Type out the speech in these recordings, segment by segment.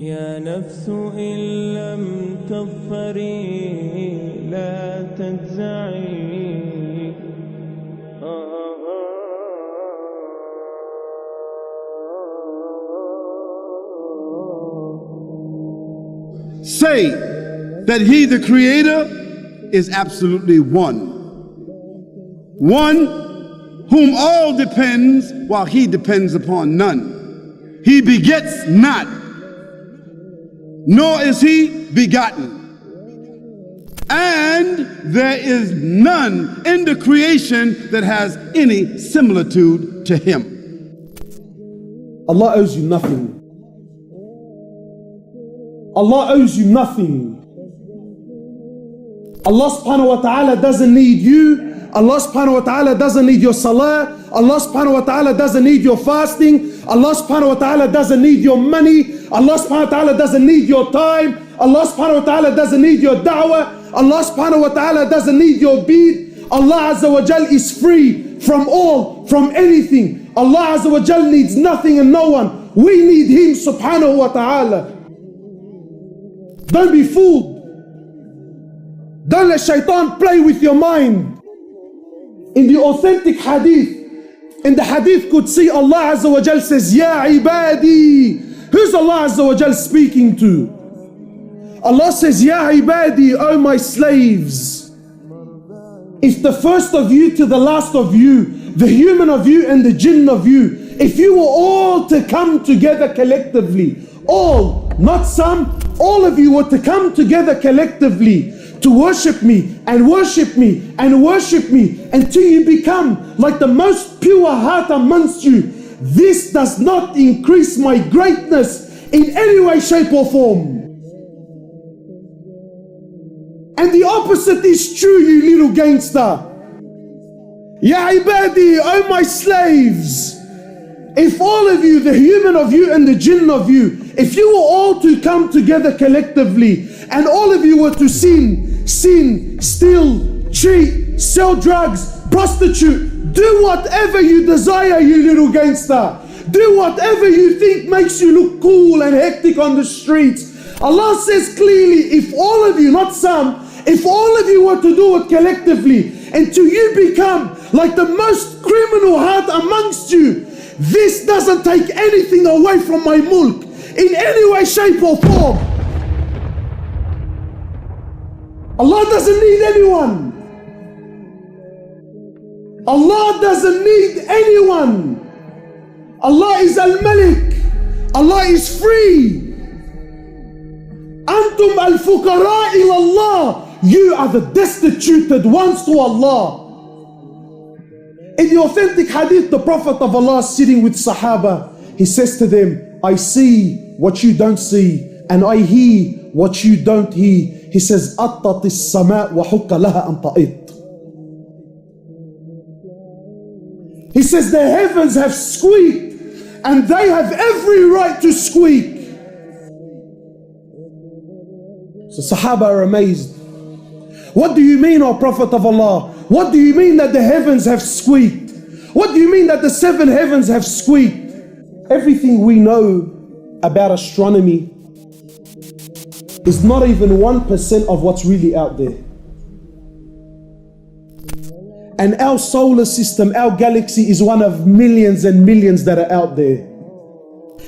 يا نفس إن لم تظفري لا تجزعي. Say that he, the creator, is absolutely one. One whom all depends while he depends upon none. He begets not, nor is he begotten. And there is none in the creation that has any similitude to him. Allah owes you nothing. Allah owes you nothing. Allah subhanahu wa ta'ala doesn't need you. Allah subhanahu wa ta'ala doesn't need your salah. Allah subhanahu wa ta'ala doesn't need your fasting. Allah subhanahu wa ta'ala doesn't need your money. Allah subhanahu wa ta'ala doesn't need your time. Allah subhanahu wa ta'ala doesn't need your da'wah. Allah subhanahu wa ta'ala doesn't need your bead. Allah Azza wa Jal is free from all, from anything. Allah Azza wa Jal needs nothing and no one. We need him subhanahu wa ta'ala. Don't be fooled. Don't let shaitan play with your mind. In the authentic hadith, in the hadith qudsi, Allah Azza wa Jal says, Ya ibadi. Who's Allah Azza wa Jal speaking to? Allah says, Ya ibadi, O my slaves. If the first of you to the last of you, the human of you and the jinn of you, if you were all to come together collectively, all, not some, all of you were to come together collectively to worship me and worship me and worship me until you become like the most pure heart amongst you, this does not increase my greatness in any way, shape or form. And the opposite is true, you little gangster. Ya ibadi, O my slaves, if all of you, the human of you and the jinn of you, if you were all to come together collectively and all of you were to sin, steal, cheat, sell drugs, prostitute, do whatever you desire, you little gangster. Do whatever you think makes you look cool and hectic on the streets. Allah says clearly, if all of you, not some, if all of you were to do it collectively until you become like the most criminal heart amongst you, this doesn't take anything away from my mulk in any way, shape or form. Allah doesn't need anyone. Allah doesn't need anyone. Allah is Al-Malik. Allah is free. Antum al-fuqara ilallah. You are the destituted ones to Allah. In the authentic hadith, the Prophet of Allah sitting with Sahaba, he says to them, I see what you don't see, and I hear what you don't hear. He says, أَطَّتِ السَّمَاء وَحُكَّ لَهَا أَن تَئِطْ. He says, the heavens have squeaked, and they have every right to squeak. So Sahaba are amazed. What do you mean, O Prophet of Allah? What do you mean that the heavens have squeaked? What do you mean that the seven heavens have squeaked? Everything we know about astronomy is not even 1% of what's really out there. And our solar system, our galaxy is one of millions and millions that are out there.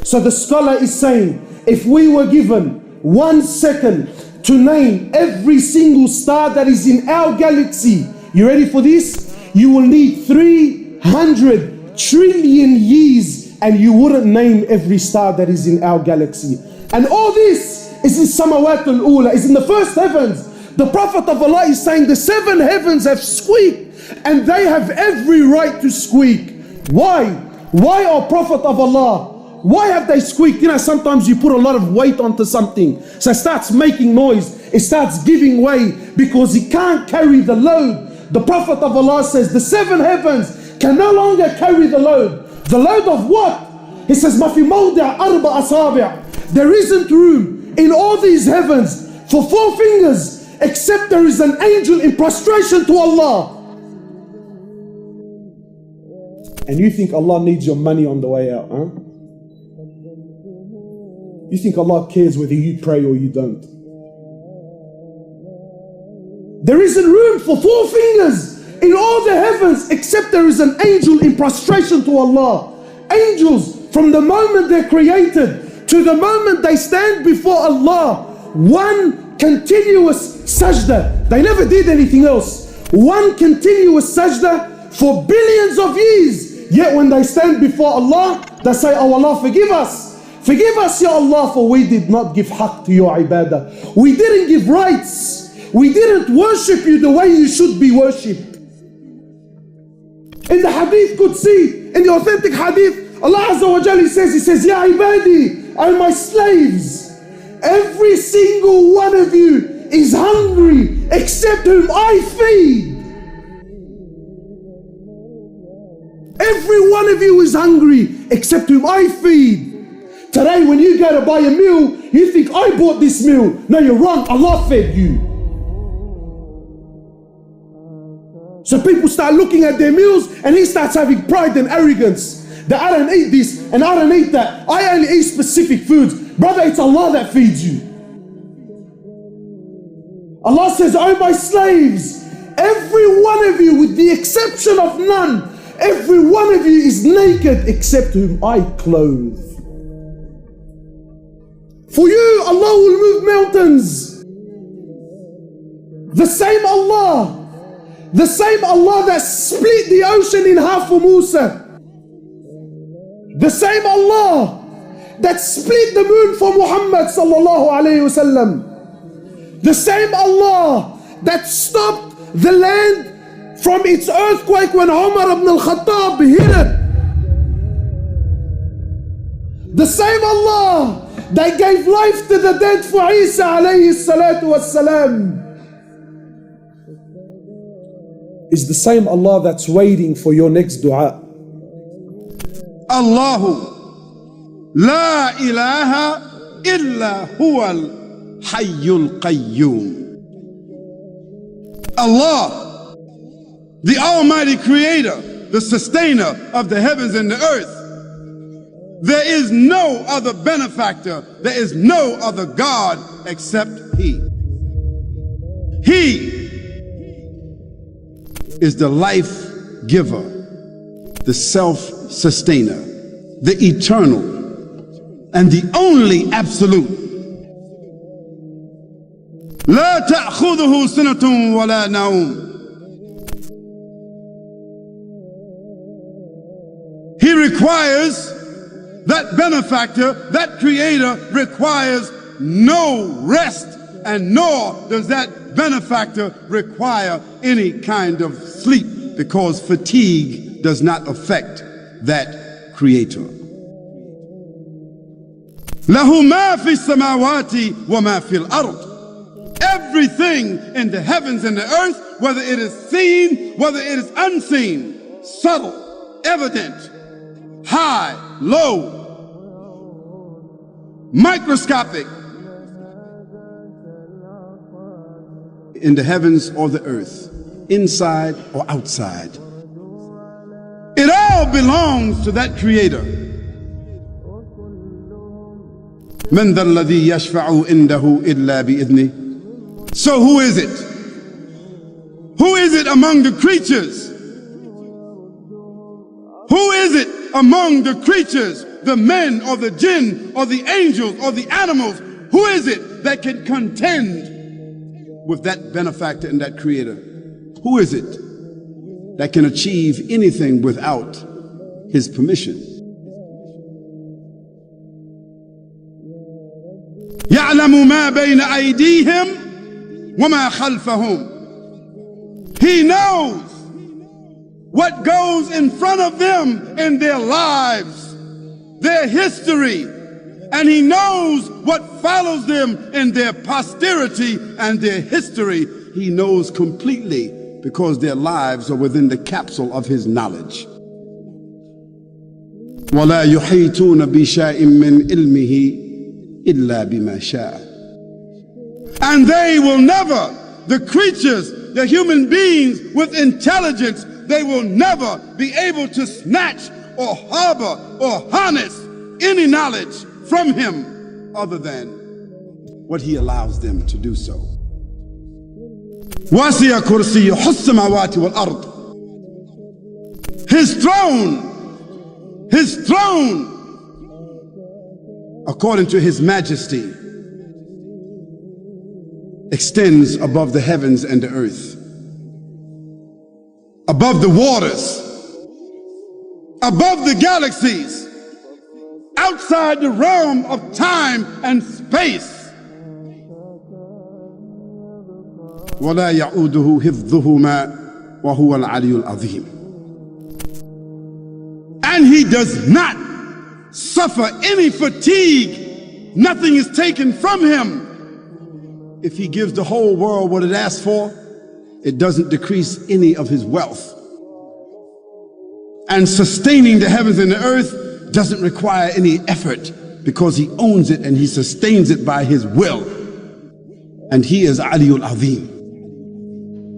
So the scholar is saying, if we were given 1 second to name every single star that is in our galaxy, you ready for this? You will need 300 trillion years and you wouldn't name every star that is in our galaxy. And all this is in Samawat al-Ula, is in the first heavens. The Prophet of Allah is saying the seven heavens have squeaked and they have every right to squeak. Why? Why, O Prophet of Allah? Why have they squeaked? You know, sometimes you put a lot of weight onto something, so it starts making noise, it starts giving way because it can't carry the load. The Prophet of Allah says the seven heavens can no longer carry the load. The load of what? He says, مَا فِي مَوْضِعَ أَرْبَعَ أَصَابِعَ. There isn't room in all these heavens for 4 fingers except there is an angel in prostration to Allah. And you think Allah needs your money on the way out, huh? You think Allah cares whether you pray or you don't? There isn't room for 4 fingers in all the heavens except there is an angel in prostration to Allah. Angels, from the moment they're created to the moment they stand before Allah, one continuous sajda. They never did anything else. One continuous sajda for billions of years. Yet when they stand before Allah, they say, oh Allah, forgive us. Forgive us, Ya Allah, for we did not give haqq to your ibadah. We didn't give rights. We didn't worship you the way you should be worshipped. In the Hadith qudsi, in the authentic Hadith, Allah Azza wa Jalla says, Ya ibadi, O my slaves, every single one of you is hungry except whom I feed. Every one of you is hungry except whom I feed. Today when you go to buy a meal, you think I bought this meal. No, you're wrong. Allah fed you. So people start looking at their meals and he starts having pride and arrogance. That I don't eat this and I don't eat that. I only eat specific foods. Brother, it's Allah that feeds you. Allah says, oh my slaves, every one of you with the exception of none, every one of you is naked except whom I clothe. For you, Allah will move mountains. The same Allah that split the ocean in half for Musa. The same Allah that split the moon for Muhammad sallallahu alayhi wasallam. The same Allah that stopped the land from its earthquake when Umar ibn al-Khattab hit it. The same Allah that gave life to the dead for Isa alayhi salatu wassalam is the same Allah that's waiting for your next dua. Allahu la ilaha illa huwal hayyul qayyum. Allah, the Almighty Creator, the sustainer of the heavens and the earth. There is no other benefactor, there is no other God except He. He is the life giver, the self-sustainer, the eternal, and the only absolute. لا تأخذه سنة ولا نوم. He requires, that benefactor, that creator requires no rest, and nor does that benefactor require any kind of sleep, because fatigue does not affect that creator. له ما في السماوات وما في الأرض. Everything in the heavens and the earth, whether it is seen, whether it is unseen, subtle, evident, high, low, microscopic, in the heavens or the earth, inside or outside, it all belongs to that creator. من ذا الذي يشفع عنده إلا بإذنه. So who is it? Who is it among the creatures? Who is it among the creatures, the men or the jinn or the angels or the animals? Who is it that can contend with that benefactor and that creator? Who is it that can achieve anything without his permission? يعلم ما بين أيديهم وما خلفهم. He knows what goes in front of them in their lives, their history, and he knows what follows them in their posterity and their history. He knows completely, because their lives are within the capsule of his knowledge. ولا يحيطون بشيء من علمه إلا بما شاء. And they will never, the creatures, the human beings with intelligence, they will never be able to snatch or harbor or harness any knowledge from him other than what he allows them to do so. وَاسِيَ كُرْسِيُّهُ السَّمَاوَاتِ وَالْأَرْضِ. His throne, according to his majesty, extends above the heavens and the earth, above the waters, above the galaxies, outside the realm of time and space. وَلَا يَعُودُهُ حِفْظُهُمَا وَهُوَ الْعَلِيُّ الْعَظِيمُ. And he does not suffer any fatigue. Nothing is taken from him. If he gives the whole world what it asks for, it doesn't decrease any of his wealth. And sustaining the heavens and the earth doesn't require any effort, because he owns it and he sustains it by his will. And he is Aliyul Azim.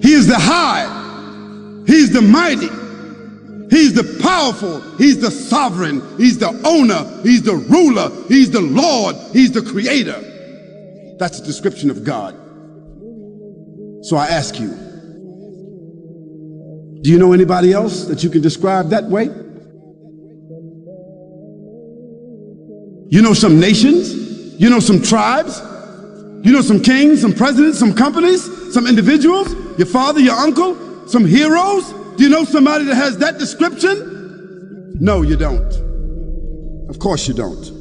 He is the high, he's the mighty, he's the powerful, he's the sovereign, he's the owner, he's the ruler, he's the Lord, he's the creator. That's the description of God. So I ask you, do you know anybody else that you can describe that way? You know some nations, you know some tribes, you know some kings, some presidents, some companies, some individuals, your father, your uncle, some heroes. Do you know somebody that has that description? No, you don't. Of course you don't.